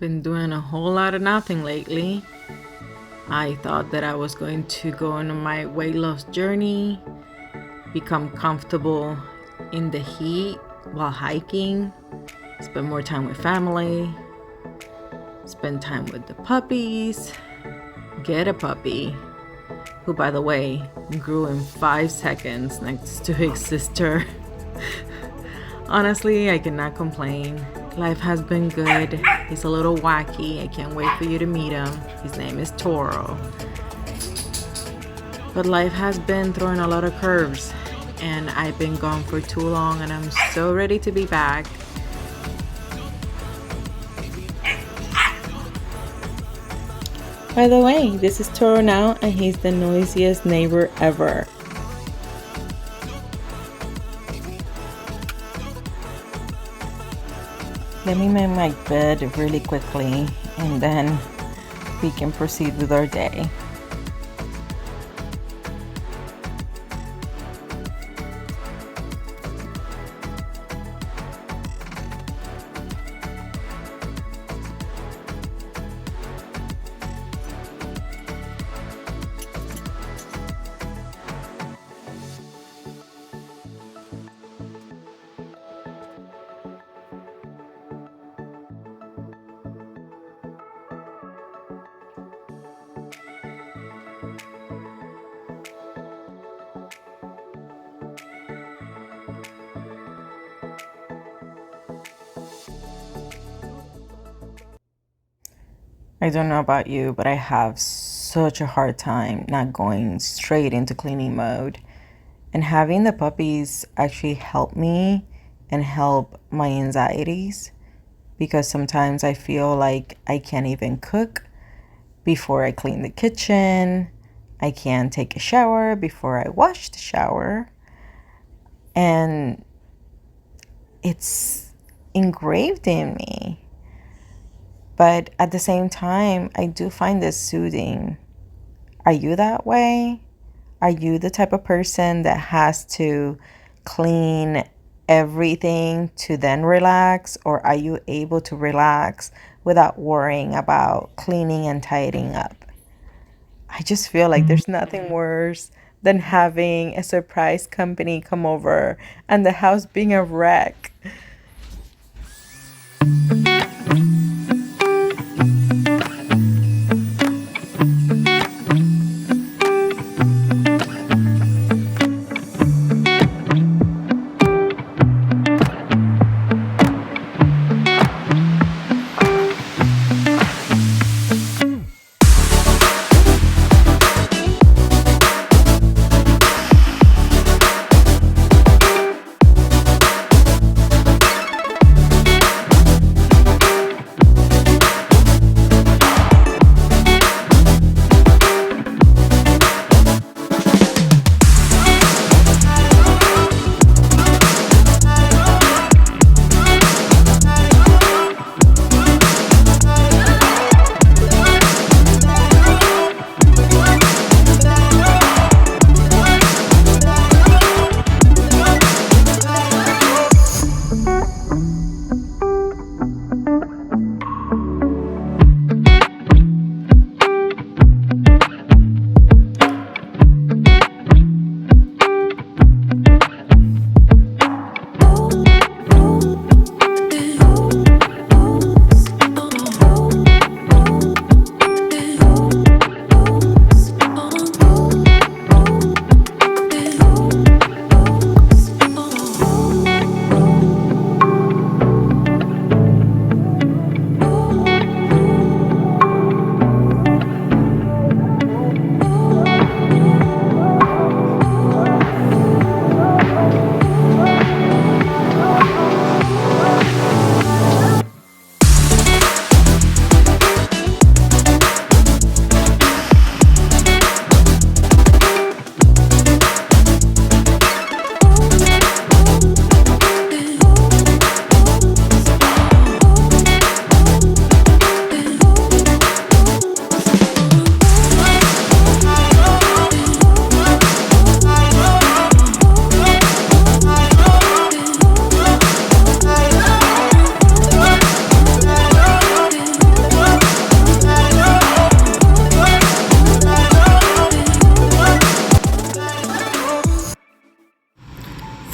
been doing a whole lot of nothing lately. I thought that I was going to go on my weight loss journey, become comfortable in the heat while hiking, spend more time with family, spend time with the puppies, get a puppy, who, by the way, grew in 5 seconds next to his sister. Honestly, I cannot complain. Life has been good. He's a little wacky. I can't wait for you to meet him. His name is Toro. But life has been throwing a lot of curves, and I've been gone for too long, and I'm so ready to be back. By the way, this is Toro now, and he's the noisiest neighbor ever. Let me make my bed really quickly, and then we can proceed with our day. I don't know about you, but I have such a hard time not going straight into cleaning mode. And having the puppies actually help me and help my anxieties, because sometimes I feel like I can't even cook before I clean the kitchen. I can't take a shower before I wash the shower. And it's engraved in me. But at the same time, I do find this soothing. Are you that way? Are you the type of person that has to clean everything to then relax? Or are you able to relax without worrying about cleaning and tidying up? I just feel like there's nothing worse than having a surprise company come over and the house being a wreck.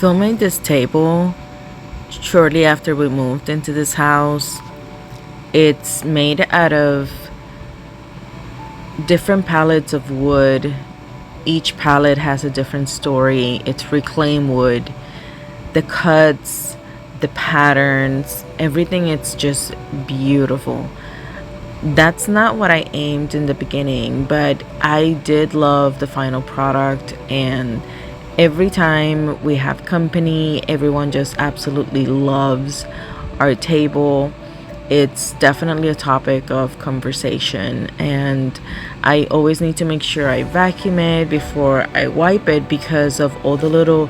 Filming this table shortly after we moved into this house, it's made out of different pallets of wood. Each pallet has a different story. It's reclaimed wood. The cuts, the patterns, everything, it's just beautiful. That's not what I aimed in the beginning, but I did love the final product. And every time we have company, everyone just absolutely loves our table. It's definitely a topic of conversation, and I always need to make sure I vacuum it before I wipe it because of all the little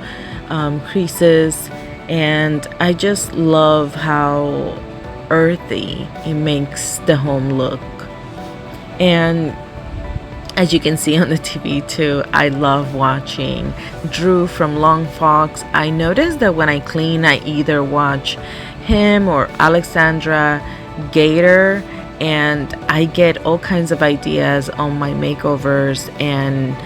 creases. And I just love how earthy it makes the home look. And as you can see on the TV too, I love watching Drew from Long Fox. I notice that when I clean, I either watch him or Alexandra Gator, and I get all kinds of ideas on my makeovers and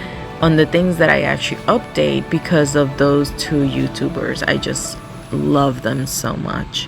on the things that I actually update because of those two YouTubers. I just love them so much.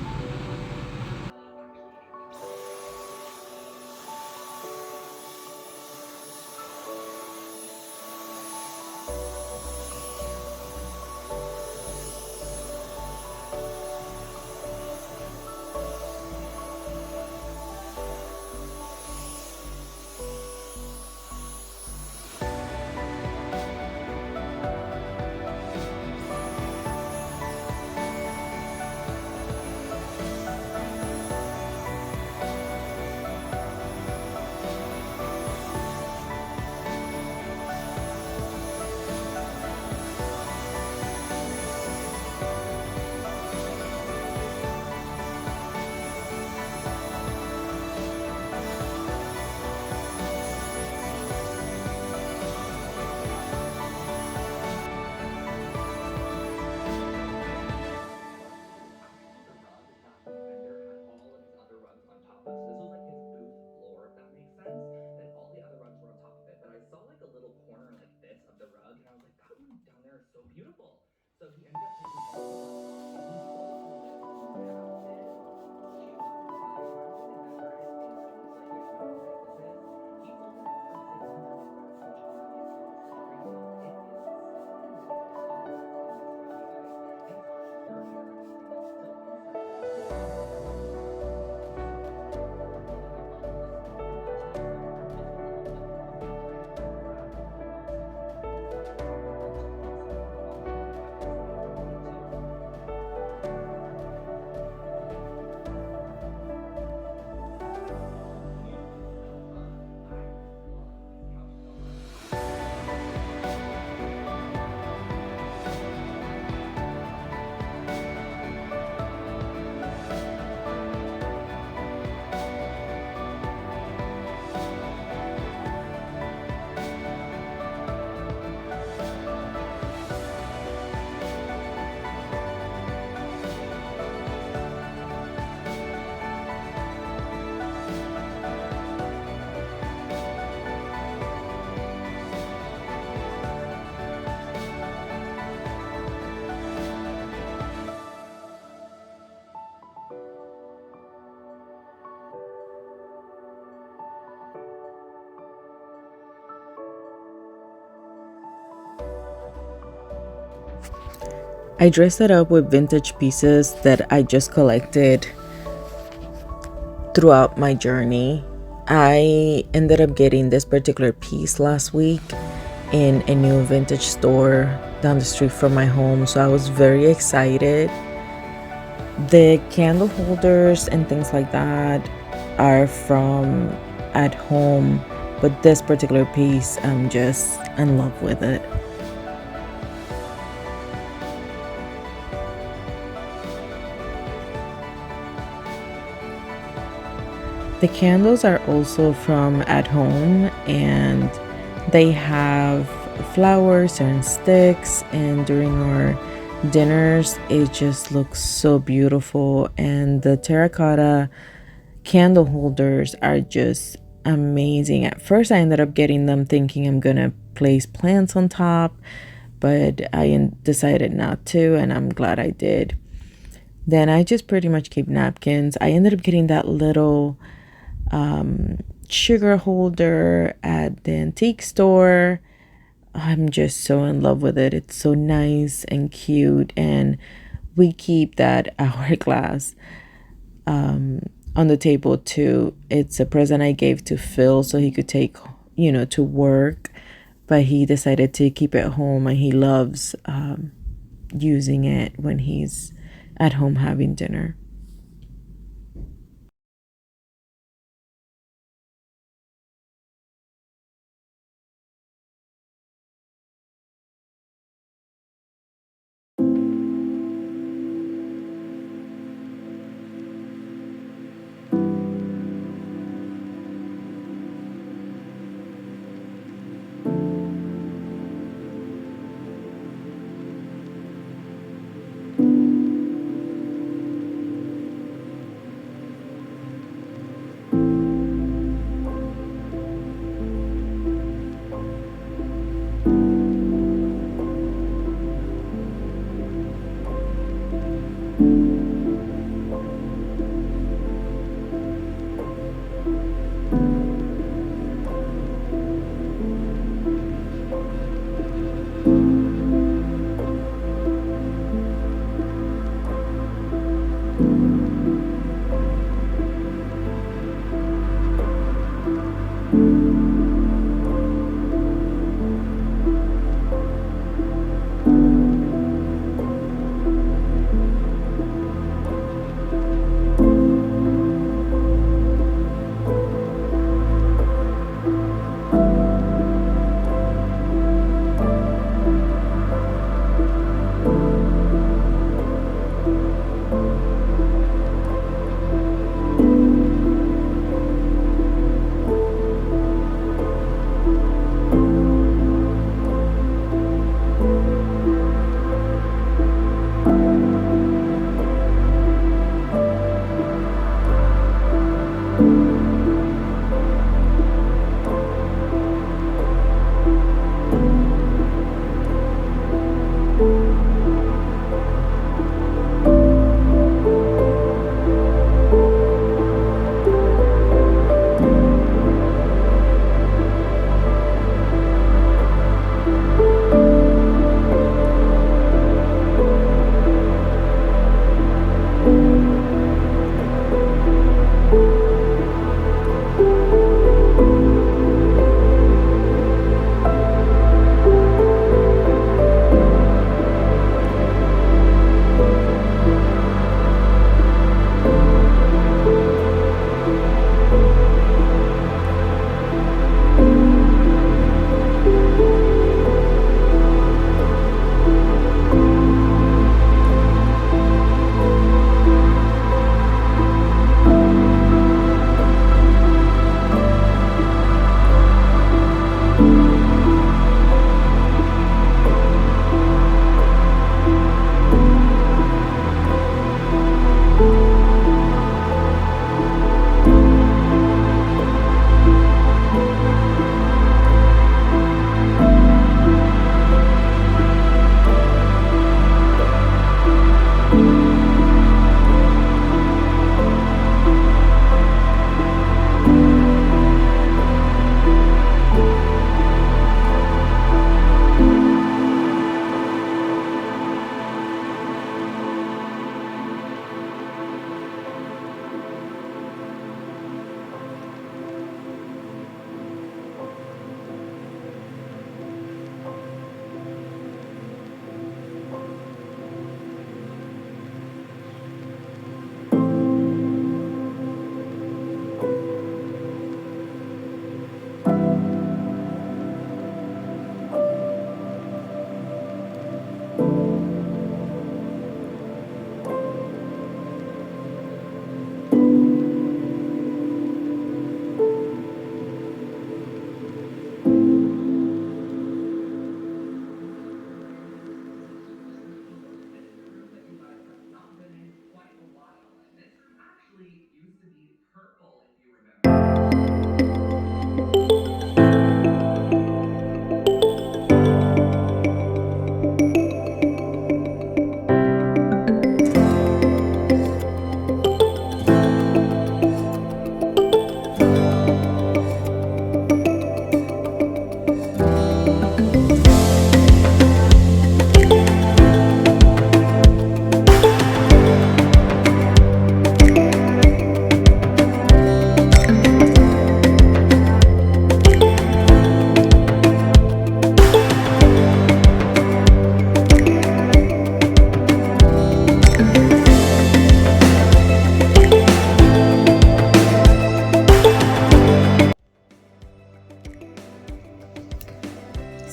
I dressed it up with vintage pieces that I just collected throughout my journey. I ended up getting this particular piece last week in a new vintage store down the street from my home, so I was very excited. The candle holders and things like that are from at home, but this particular piece, I'm just in love with it. The candles are also from at home, and they have flowers and sticks, and during our dinners it just looks so beautiful. And the terracotta candle holders are just amazing. At first I ended up getting them thinking I'm gonna place plants on top, but I decided not to, and I'm glad I did. Then I just pretty much keep napkins. I ended up getting that little sugar holder at the antique store. I'm just so in love with it. It's so nice and cute, and we keep that hourglass on the table too. It's a present I gave to Phil so he could take, to work, but he decided to keep it home, and he loves using it when he's at home having dinner.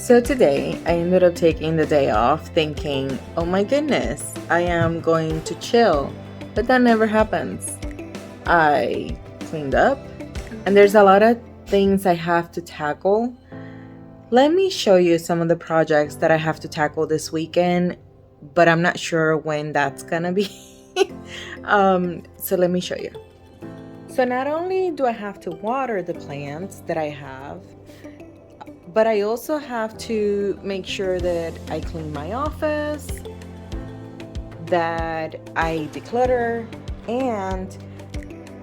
So today I ended up taking the day off thinking, oh my goodness, I am going to chill. But that never happens. I cleaned up and there's a lot of things I have to tackle. Let me show you some of the projects that I have to tackle this weekend, but I'm not sure when that's gonna be. So let me show you. So not only do I have to water the plants that I have, but I also have to make sure that I clean my office, that I declutter, and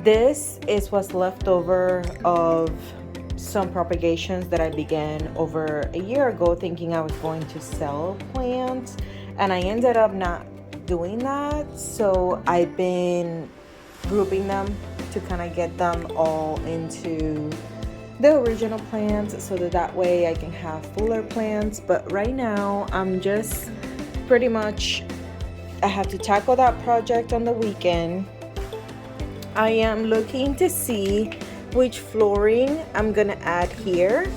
this is what's left over of some propagations that I began over a year ago thinking I was going to sell plants, and I ended up not doing that. So I've been grouping them to kind of get them all into the original plants so that way I can have fuller plants. But right now I'm just pretty much, I have to tackle that project on the weekend. I am looking to see which flooring I'm gonna add here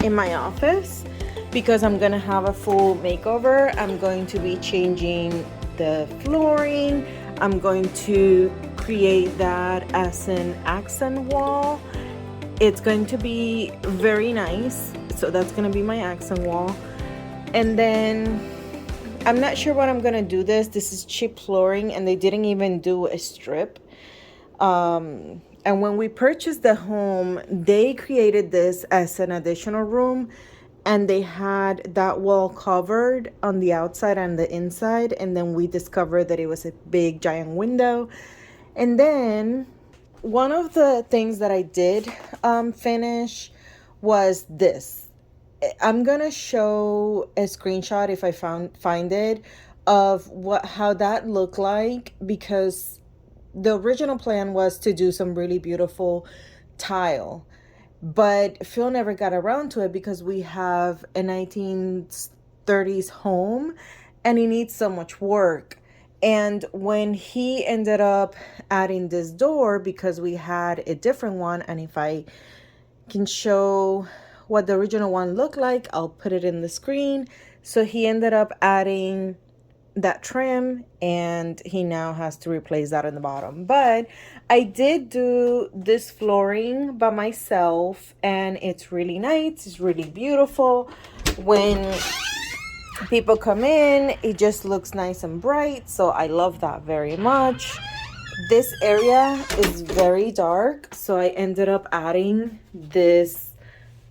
in my office because I'm gonna have a full makeover. I'm going to be changing the flooring. I'm going to create that as an accent wall. It's going to be very nice. So that's going to be my accent wall. And then I'm not sure what I'm going to do this. This is cheap flooring and they didn't even do a strip. And when we purchased the home, they created this as an additional room and they had that wall covered on the outside and the inside. And then we discovered that it was a big giant window. And then one of the things that I did finish was this. I'm gonna show a screenshot if I find it of how that looked like, because the original plan was to do some really beautiful tile, but Phil never got around to it because we have a 1930s home and it needs so much work. And when he ended up adding this door, because we had a different one, and if I can show what the original one looked like, I'll put it in the screen. So he ended up adding that trim and he now has to replace that in the bottom. But I did do this flooring by myself and it's really nice. It's really beautiful. When people come in, it just looks nice and bright, so I love that very much. This area is very dark, so I ended up adding this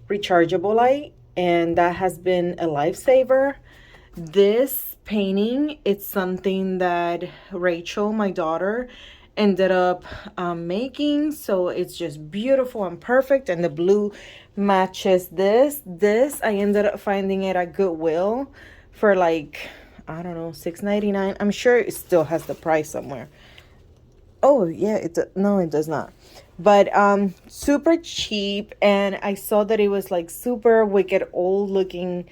rechargeable light and that has been a lifesaver. This painting, it's something that Rachel, my daughter, ended up making, so it's just beautiful and perfect, and the blue matches this. I ended up finding it at Goodwill for like, I don't know, $6.99. I'm sure it still has the price somewhere. Oh yeah, no, it does not. But super cheap, and I saw that it was like super wicked old looking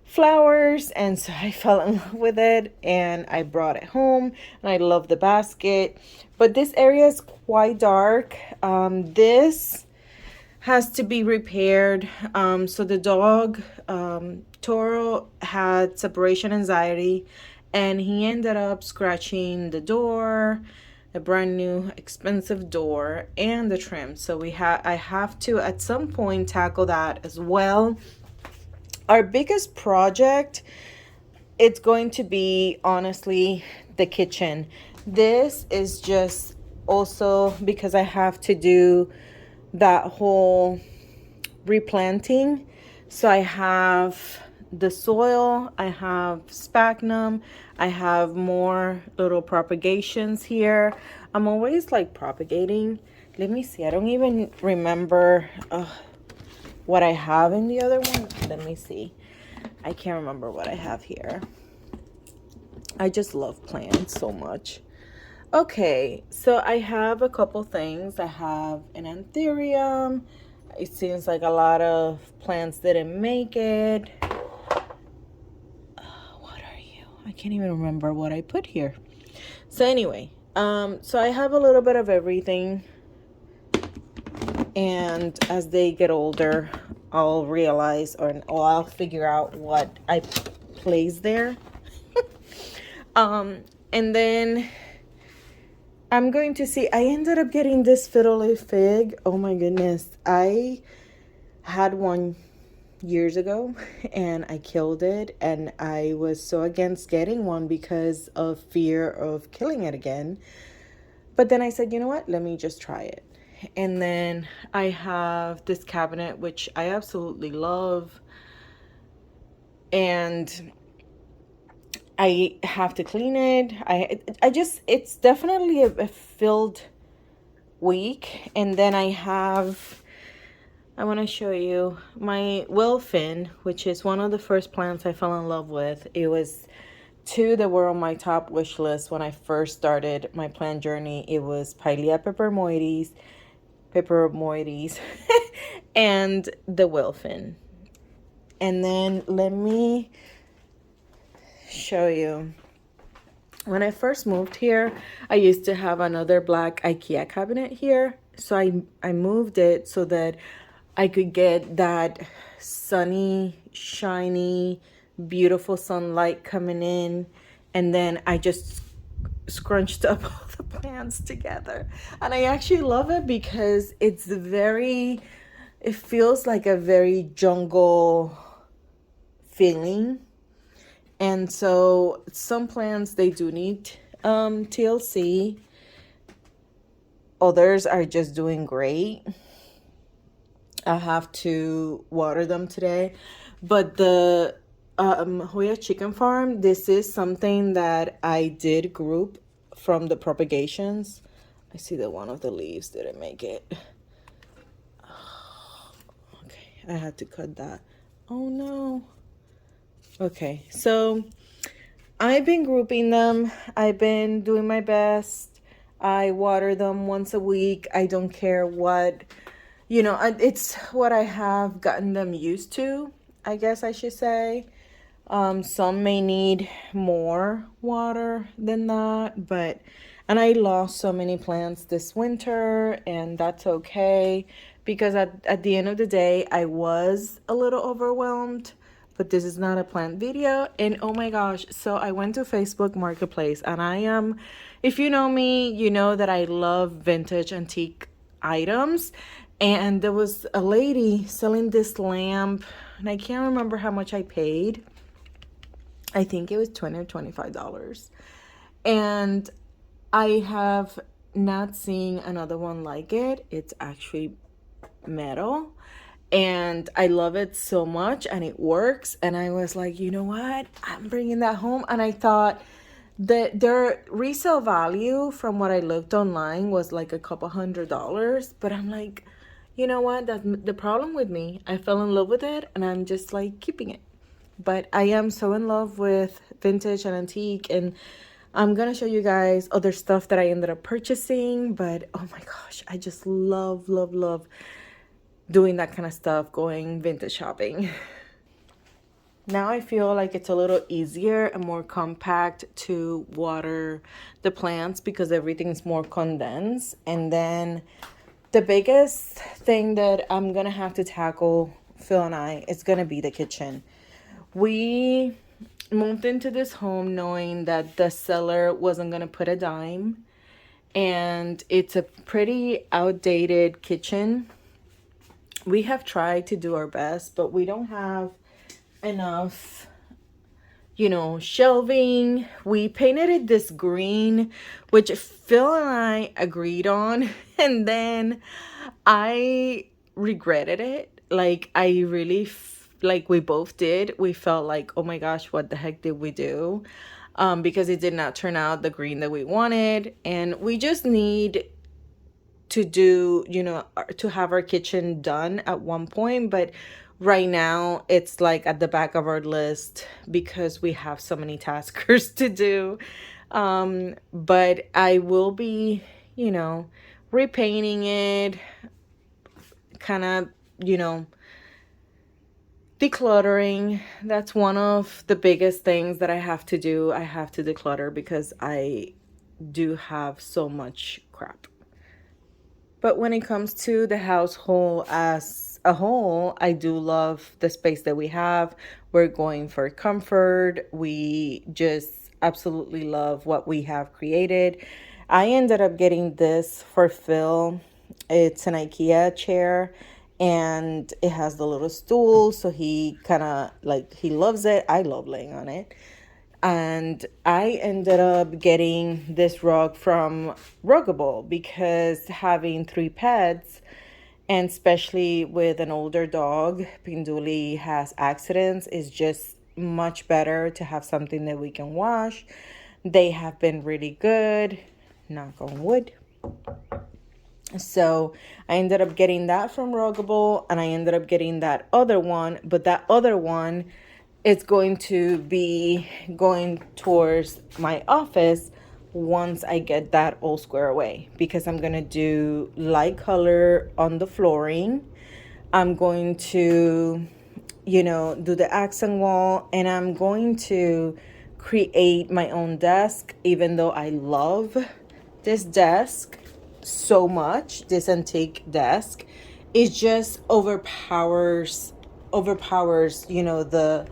flowers, and so I fell in love with it and I brought it home, and I love the basket. But this area is quite dark. This has to be repaired. So the dog, Toro, had separation anxiety and he ended up scratching the door, a brand new expensive door, and the trim. So I have to at some point tackle that as well. Our biggest project, it's going to be honestly the kitchen. This is just also because I have to do that whole replanting. So I have the soil, I have sphagnum, I have more little propagations here. I'm always like propagating. Let me see, I don't even remember what I have in the other one. Let me see. I can't remember what I have here. I just love plants so much. Okay, so I have a couple things. I have an anthurium. It seems like a lot of plants didn't make it. What are you? I can't even remember what I put here. So anyway, so I have a little bit of everything. And as they get older, I'll realize, or I'll figure out what I placed there. And then I'm going to see. I ended up getting this fiddle leaf fig. Oh my goodness. I had one years ago and I killed it, and I was so against getting one because of fear of killing it again. But then I said, you know what? Let me just try it. And then I have this cabinet which I absolutely love, and I have to clean it. I just, it's definitely a filled week. And then I want to show you my Wilfin, which is one of the first plants I fell in love with. It was two that were on my top wish list when I first started my plant journey. It was Pilea peperomoides, and the Wilfin. And then let me show you. When I first moved here, I used to have another black IKEA cabinet here. So I moved it so that I could get that sunny, shiny, beautiful sunlight coming in. And then I just scrunched up all the plants together. And I actually love it because it feels like a very jungle feeling. And so some plants, they do need TLC. Others are just doing great. I have to water them today. But the Hoya chicken farm, this is something that I did group from the propagations. I see that one of the leaves didn't make it. Okay, I had to cut that. Oh no. Okay, so I've been grouping them. I've been doing my best. I water them once a week. I don't care what, it's what I have gotten them used to, I guess I should say. Some may need more water than that, and I lost so many plants this winter, and that's okay because at the end of the day, I was a little overwhelmed. But this is not a plant video. And oh my gosh, so I went to Facebook Marketplace, and if you know me, you know that I love vintage antique items. And there was a lady selling this lamp, and I can't remember how much I paid. I think it was $20 or $25. And I have not seen another one like it. It's actually metal. And I love it so much, and it works. And I was like, you know what? I'm bringing that home. And I thought that their resale value from what I looked online was like a couple $100. But I'm like, you know what? That's the problem with me. I fell in love with it, and I'm just like keeping it. But I am so in love with vintage and antique, and I'm gonna show you guys other stuff that I ended up purchasing. But oh my gosh, I just love, love, love doing that kind of stuff, going vintage shopping. Now I feel like it's a little easier and more compact to water the plants because everything's more condensed. And then the biggest thing that I'm gonna have to tackle, Phil and I, is gonna be the kitchen. We moved into this home knowing that the seller wasn't gonna put a dime, and it's a pretty outdated kitchen. We have tried to do our best, but we don't have enough, shelving. We painted it this green, which Phil and I agreed on, and then I regretted it. Like, I really, like we both did. We felt like, oh my gosh, what the heck did we do? Because it did not turn out the green that we wanted, and we just need to do, to have our kitchen done at one point. But right now it's like at the back of our list because we have so many taskers to do. But I will be, repainting it, kind of, decluttering. That's one of the biggest things that I have to do. I have to declutter because I do have so much crap. But when it comes to the household as a whole, I do love the space that we have. We're going for comfort. We just absolutely love what we have created. I ended up getting this for Phil. It's an IKEA chair and it has the little stool. So he kind of like, he loves it. I love laying on it. And I ended up getting this rug from Ruggable because having three pets, and especially with an older dog, Pinduli has accidents, is just much better to have something that we can wash. They have been really good, knock on wood. So I ended up getting that from Ruggable and I ended up getting that other one, but that other one is going to be going towards my office once I get that all square away because I'm going to do light color on the flooring. I'm going to, do the accent wall and I'm going to create my own desk, even though I love this desk so much. This antique desk, it just overpowers the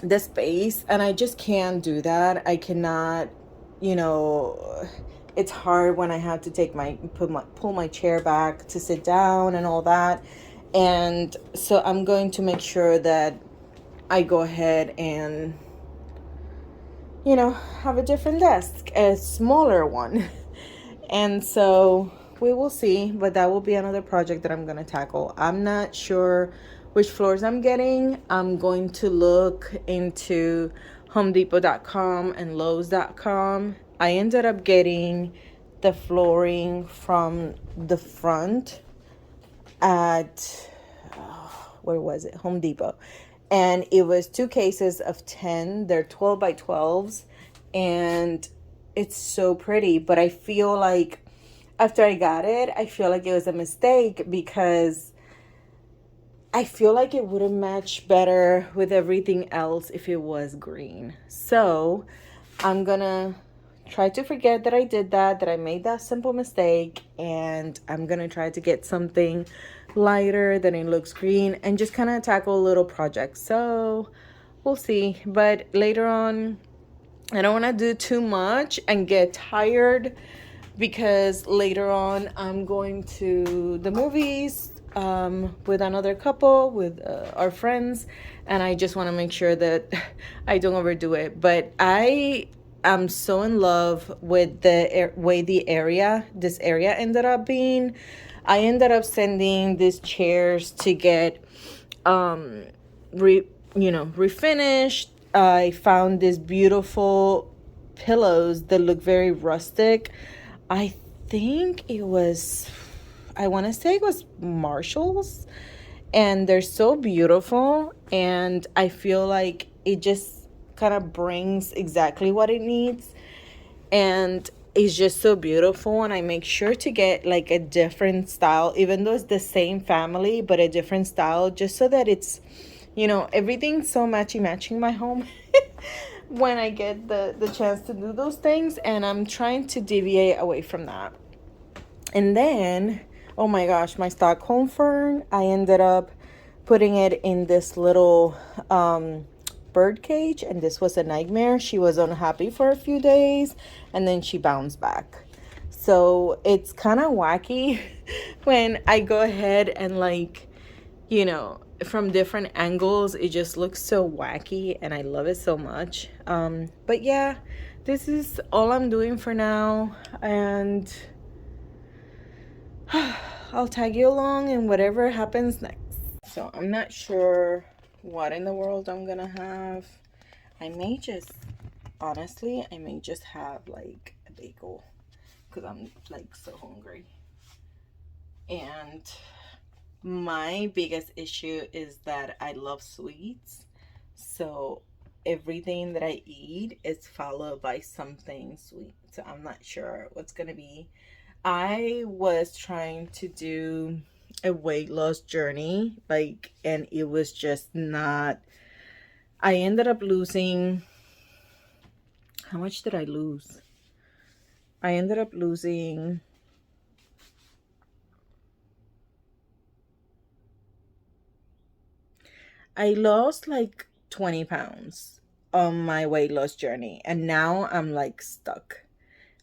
the space, and I just can't do that. I cannot, you know it's hard when I have to pull my chair back to sit down and all that. And so I'm going to make sure that I go ahead and have a different desk, a smaller one. And so we will see, but that will be another project that I'm going to tackle. I'm not sure which floors I'm getting. I'm going to look into homedepot.com and lowes.com. I ended up getting the flooring from the front at where was it? Home Depot. And it was 2 cases of 10. They're 12 by 12s. And it's so pretty. But I feel like after I got it, I feel like it was a mistake because I feel like it would have matched better with everything else if it was green. So I'm gonna try to forget that I did that I made that simple mistake, and I'm gonna try to get something lighter than it looks green and just kind of tackle a little project. So we'll see. But later on, I don't want to do too much and get tired because later on I'm going to the movies with another couple, with our friends, and I just want to make sure that I don't overdo it. But I am so in love with the way this area ended up being. I ended up sending these chairs to get um, refinished. I found these beautiful pillows that look very rustic. I think I want to say it was Marshall's, and they're so beautiful, and I feel like it just kind of brings exactly what it needs, and it's just so beautiful. And I make sure to get like a different style, even though it's the same family, but a different style, just so that it's everything's so matching my home when I get the chance to do those things. And I'm trying to deviate away from that. And then, oh my gosh, my Stockholm fern, I ended up putting it in this little bird cage, and this was a nightmare. She was unhappy for a few days and then she bounced back. So it's kind of wacky when I go ahead and from different angles, it just looks so wacky and I love it so much. But yeah, this is all I'm doing for now, and I'll tag you along in whatever happens next. So I'm not sure what in the world I'm gonna have. Honestly, I may just have like a bagel because I'm like so hungry. And my biggest issue is that I love sweets. So everything that I eat is followed by something sweet. So I'm not sure what's gonna be. I was trying to do a weight loss journey, and it was just not. I ended up losing. How much did I lose? I ended up losing I lost like 20 pounds on my weight loss journey, and now I'm like stuck.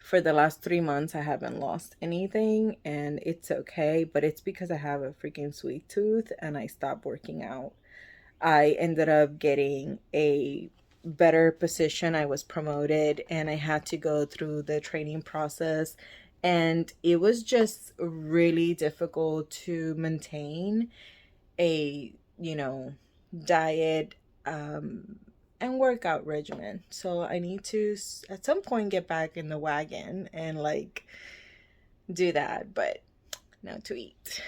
For the last 3 months, I haven't lost anything, and it's okay, but it's because I have a freaking sweet tooth and I stopped working out. I ended up getting a better position. I was promoted and I had to go through the training process. And it was just really difficult to maintain a, diet and workout regimen. So I need to, at some point, get back in the wagon and like do that, but no to eat.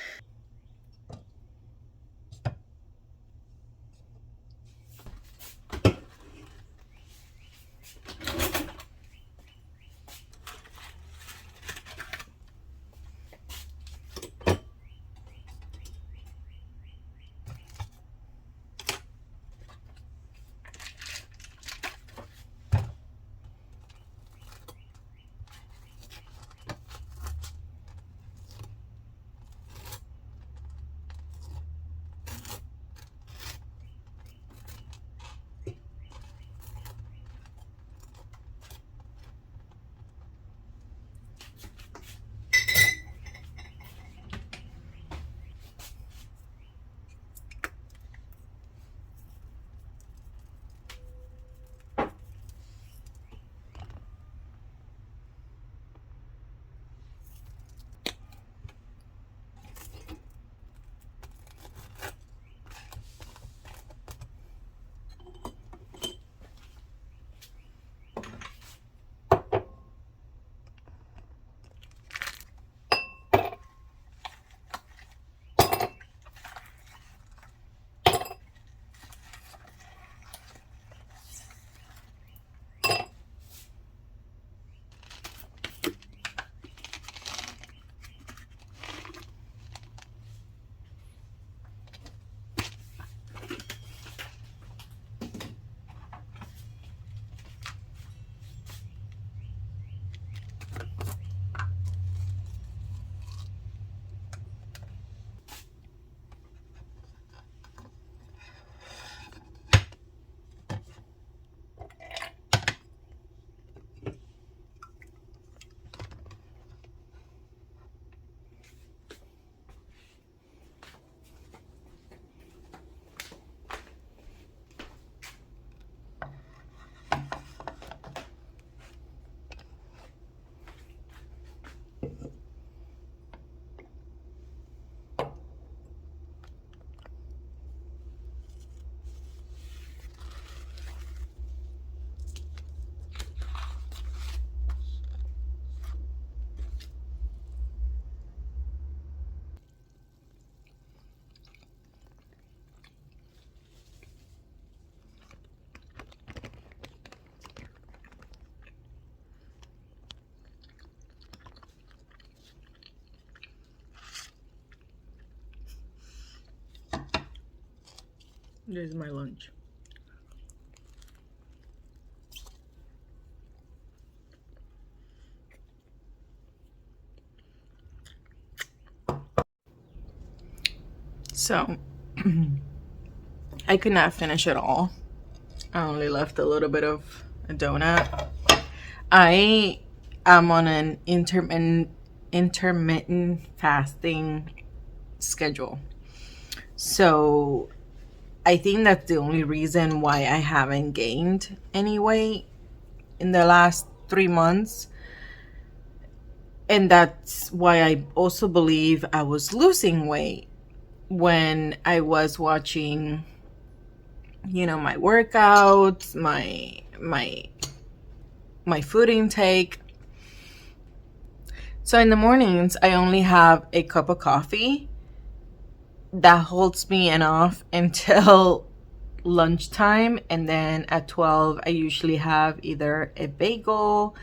This is my lunch. So I could not finish it all. I only left a little bit of a donut. I am on an intermittent fasting schedule. So I think that's the only reason why I haven't gained any weight in the last 3 months. And that's why I also believe I was losing weight when I was watching, my workouts, my food intake. So in the mornings, I only have a cup of coffee that holds me enough until lunchtime, and then at 12 I usually have either a bagel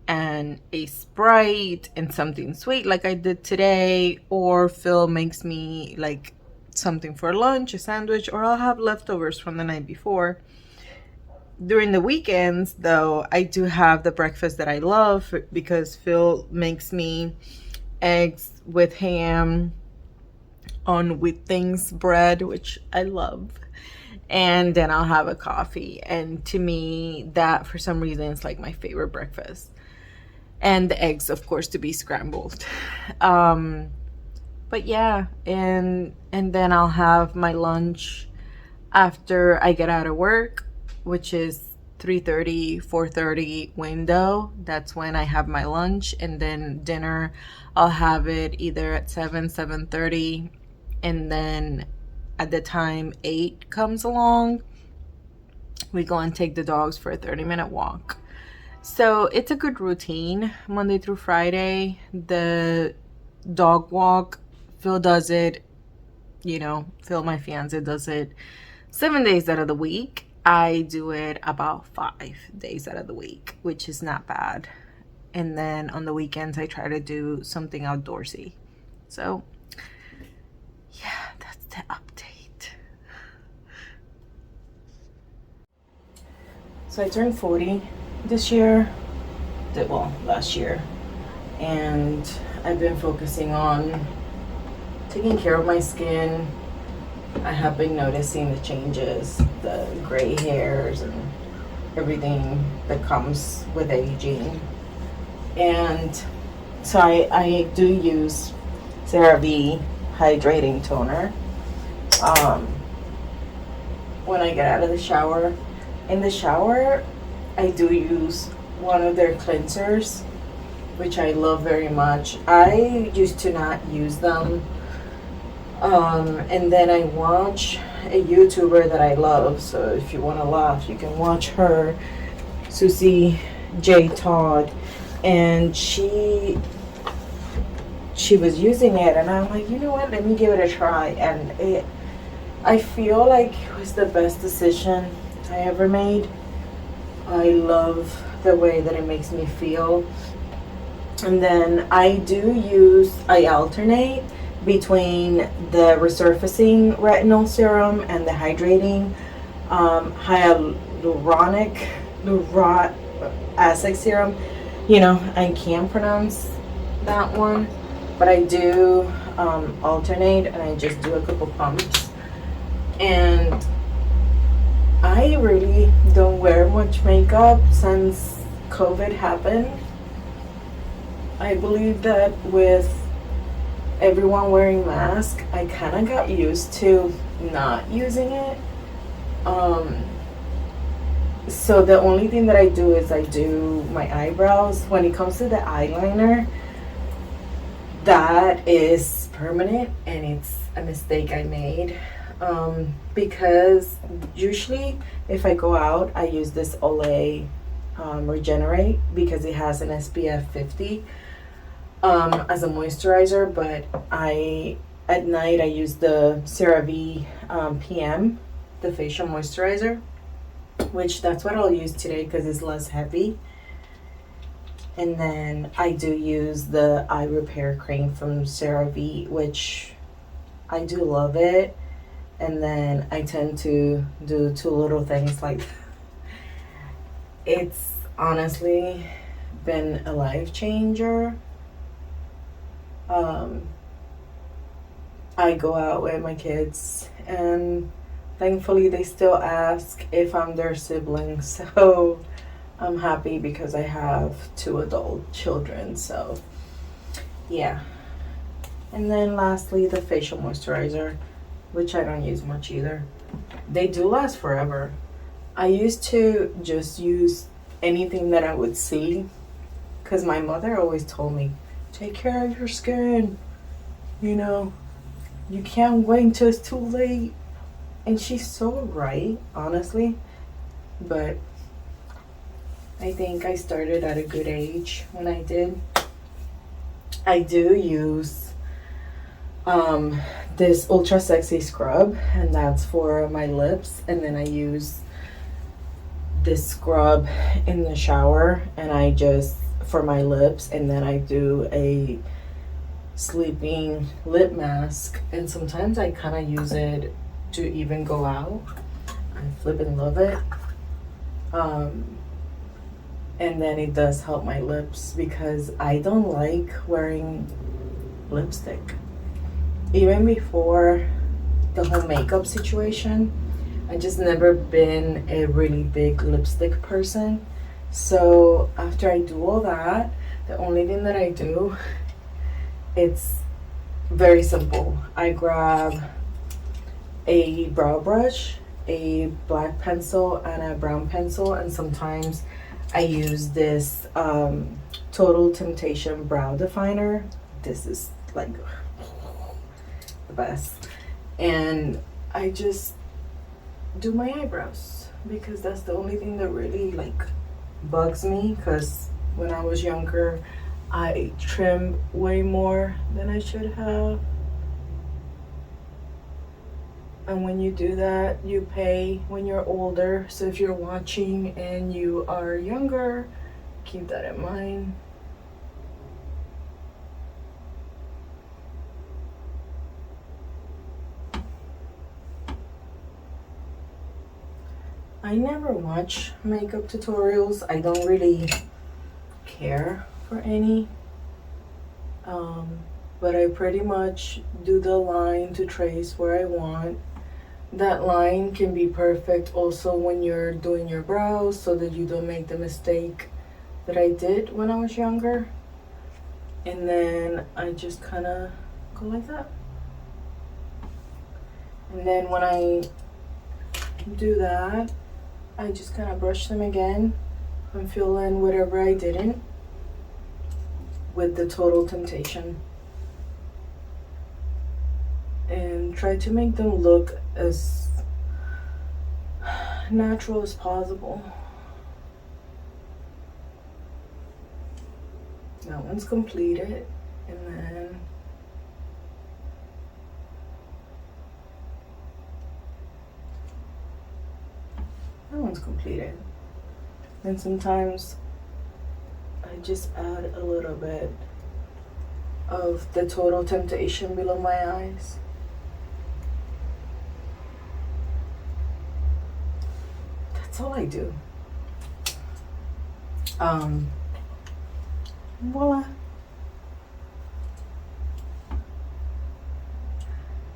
and a Sprite and something sweet like I did today, or Phil makes me like something for lunch, a sandwich, or I'll have leftovers from the night before. During the weekends, though, I do have the breakfast that I love because Phil makes me eggs with ham on with things bread, which I love. and then I'll have a coffee. And to me, that for some reason is like my favorite breakfast. And the eggs, of course, to be scrambled. Um, but yeah, and then I'll have my lunch after I get out of work, which is 3:30, 4:30 window. That's when I have my lunch, and then dinner I'll have it either at 7, 7:30, and then at the time 8 comes along, we go and take the dogs for a 30-minute walk. So it's a good routine, Monday through Friday. The dog walk, Phil does it, Phil, my fiance, does it 7 days out of the week. I do it about 5 days out of the week, which is not bad. And then on the weekends, I try to do something outdoorsy. So, yeah, that's the update. So I turned 40 this year, last year. And I've been focusing on taking care of my skin. I have been noticing the changes, the gray hairs and everything that comes with aging. And so I do use CeraVe hydrating toner when I get out of the shower. In the shower, I do use one of their cleansers, which I love very much. I used to not use them. And then I watch a YouTuber that I love. So if you want to laugh, you can watch her, Susie J. Todd. And she was using it, and I'm like, you know what? Let me give it a try. And I feel like it was the best decision I ever made. I love the way that it makes me feel. And then I alternate between the resurfacing retinol serum and the hydrating hyaluronic acid serum. I can't pronounce that one, but I do alternate, and I just do a couple pumps. And I really don't wear much makeup since COVID happened. I believe that with everyone wearing masks, I kind of got used to not using it. So the only thing that I do is I do my eyebrows. When it comes to the eyeliner, that is permanent, and it's a mistake I made. Because usually if I go out, I use this Olay Regenerate, because it has an SPF 50 as a moisturizer. But at night I use the CeraVe PM, the facial moisturizer, which that's what I'll use today because it's less heavy. And then I do use the eye repair cream from CeraVe, which I do love it. And then I tend to do two little things like that. It's honestly been a life changer. I go out with my kids, and thankfully they still ask if I'm their sibling. So I'm happy because I have 2 adult children. So yeah. And then lastly, the facial moisturizer, which I don't use much either. They do last forever. I used to just use anything that I would see, because my mother always told me, take care of your skin, you can't wait until it's too late. And she's so right, honestly. But I think I started at a good age when I did. I do use this Ultra Sexy Scrub, and that's for my lips. And then I use this scrub in the shower, and I just for my lips, and then I do a sleeping lip mask, and sometimes I kind of use it to even go out. I flippin' love it. And then it does help my lips because I don't like wearing lipstick. Even before the whole makeup situation, I just never been a really big lipstick person. So after I do all that, the only thing that I do, it's very simple. I grab a brow brush, a black pencil, and a brown pencil, and sometimes I use this Total Temptation brow definer. This is like the best. And I just do my eyebrows because that's the only thing that really like bugs me, because when I was younger I trimmed way more than I should have. And when you do that, you pay when you're older. So if you're watching and you are younger, keep that in mind. I never watch makeup tutorials. I don't really care for any. But I pretty much do the line to trace where I want. That line can be perfect also when you're doing your brows, so that you don't make the mistake that I did when I was younger. And then I just kind of go like that. And then when I do that, I just kind of brush them again and fill in whatever I didn't with the Total Temptation. And try to make them look as natural as possible. That one's completed, and then that one's completed. And sometimes I just add a little bit of the Total Temptation below my eyes. That's all I do. Voila.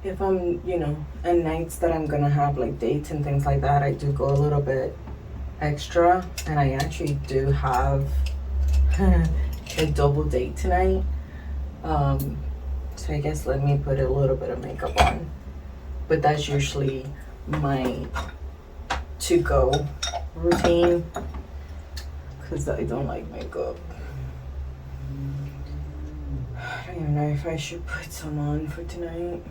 If I'm, and nights that I'm gonna have like dates and things like that, I do go a little bit extra, and I actually do have a double date tonight. So I guess let me put a little bit of makeup on, but that's usually my to-go routine because I don't like makeup. I don't even know if I should put some on for tonight.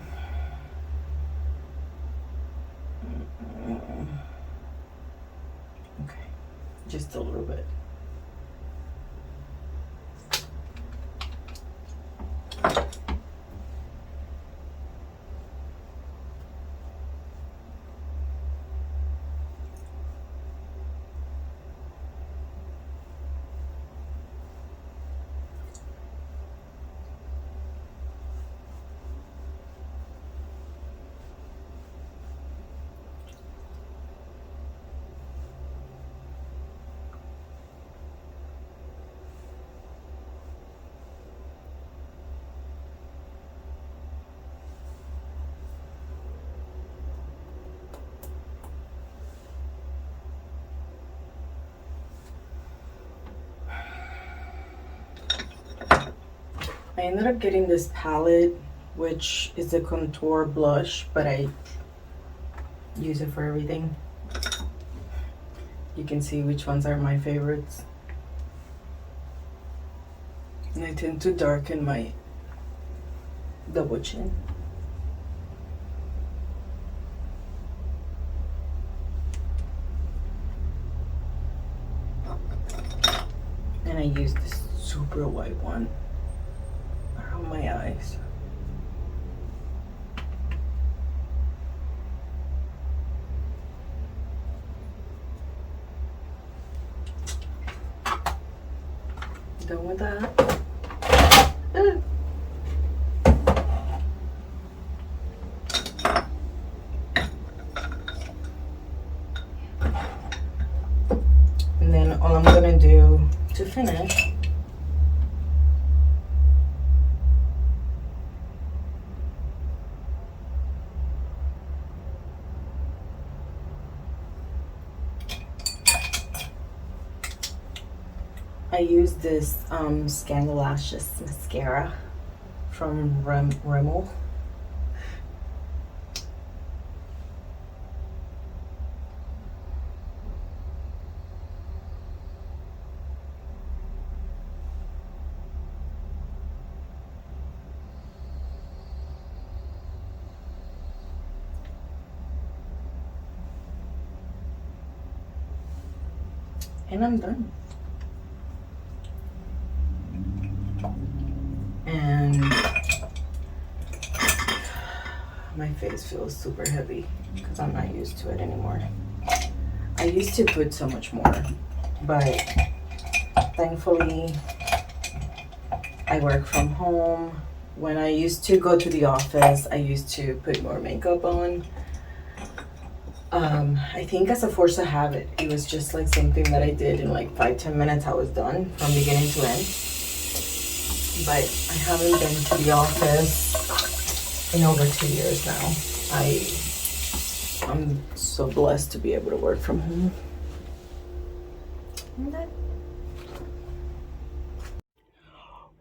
Okay, just a little bit. I ended up getting this palette, which is a contour blush, but I use it for everything. You can see which ones are my favorites. And I tend to darken my double chin. And I use this super white one around my eyes. Done with that. And then all I'm gonna do to finish I use this Scandalacious mascara from Rimmel. And I'm done. And my face feels super heavy because I'm not used to it anymore. I used to put so much more, but thankfully I work from home. When I used to go to the office, I used to put more makeup on. I think as a force of habit, it was just like something that I did in like 5-10 minutes. I was done from beginning to end. But I haven't been to the office in over 2 years now. I'm so blessed to be able to work from home.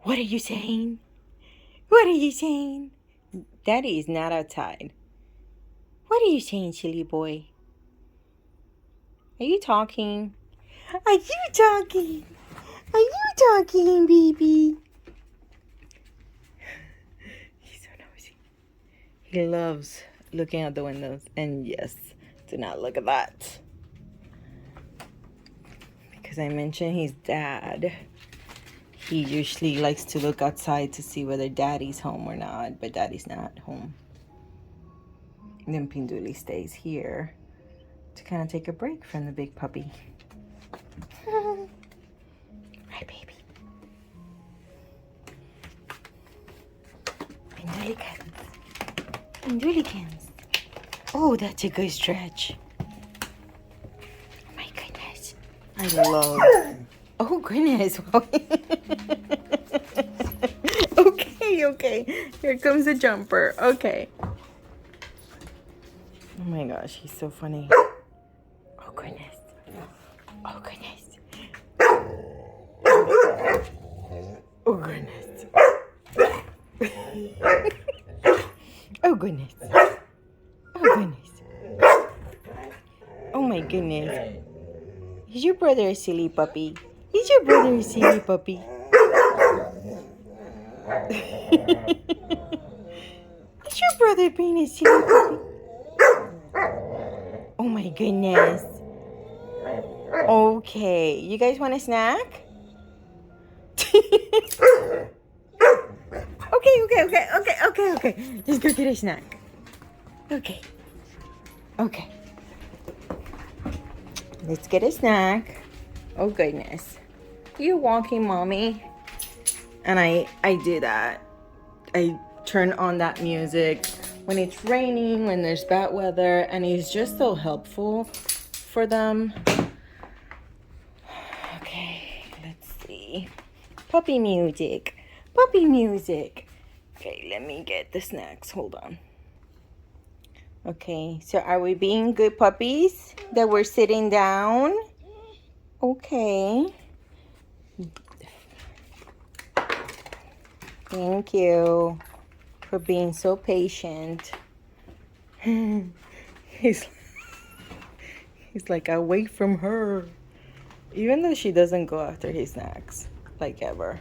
What are you saying? What are you saying? Daddy is not outside. What are you saying, silly boy? Are you talking? Are you talking? Are you talking, baby? He's so nosy. He loves looking out the windows. And yes, do not look at that. Because I mentioned his dad. He usually likes to look outside to see whether daddy's home or not. But daddy's not home. And then Pinduli stays here to kind of take a break from the big puppy. Right, baby. Pindulikins. Pindulikins. Oh, that's a good stretch. My goodness. I love. Oh, goodness. Okay. Here comes the jumper. Okay. Oh my gosh, he's so funny. Oh, goodness. Oh, goodness. Oh, goodness. Oh, goodness. Oh, goodness. Oh, my goodness. Is your brother a silly puppy? Is your brother a silly puppy? Is your brother being a silly puppy? Oh, my goodness. Okay, you guys want a snack? Okay. Let's go get a snack. Okay. Let's get a snack. Oh, goodness. You walking, mommy? And I do that. I turn on that music when it's raining, when there's bad weather, and it's just so helpful for them. Okay, let's see. Puppy music. Okay, let me get the snacks. Hold on. Okay, so are we being good puppies that we're sitting down? Okay. Thank you for being so patient. He's like, away from her. Even though she doesn't go after his snacks, like ever.